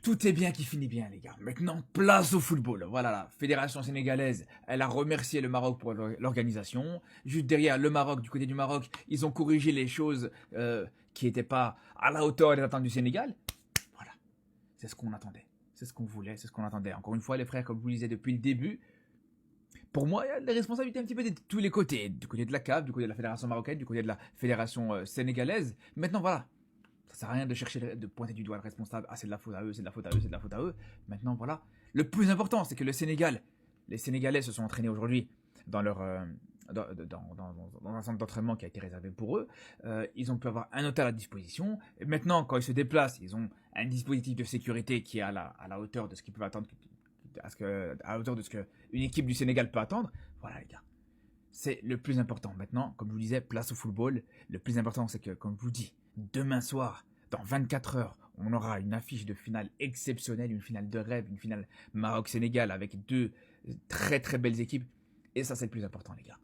Tout est bien qui finit bien, les gars. Maintenant, place au football. Voilà, la fédération sénégalaise, elle a remercié le Maroc pour l'organisation. Juste derrière, le Maroc, du côté du Maroc, ils ont corrigé les choses qui n'étaient pas à la hauteur des attentes du Sénégal. Voilà, c'est ce qu'on attendait. C'est ce qu'on voulait, c'est ce qu'on attendait. Encore une fois, les frères, comme je vous le disais depuis le début, pour moi, il y a des responsabilités un petit peu de tous les côtés. Du côté de la CAF, du côté de la fédération marocaine, du côté de la fédération sénégalaise. Maintenant, voilà, ça sert à rien de chercher, de pointer du doigt le responsable. Ah, c'est de la faute à eux, c'est de la faute à eux, c'est de la faute à eux. Maintenant, voilà. Le plus important, c'est que le Sénégal, les Sénégalais se sont entraînés aujourd'hui dans leur dans un centre d'entraînement qui a été réservé pour eux. Ils ont pu avoir un hôtel à disposition. Et maintenant, quand ils se déplacent, ils ont un dispositif de sécurité qui est à la hauteur de ce qu'ils peuvent attendre, à la hauteur de ce qu'une équipe du Sénégal peut attendre. Voilà, les gars. C'est le plus important. Maintenant, comme je vous disais, place au football. Le plus important, c'est que, comme je vous dis, demain soir, dans 24 heures, on aura une affiche de finale exceptionnelle, une finale de rêve, une finale Maroc-Sénégal avec deux très très belles équipes. Et ça, c'est le plus important, les gars.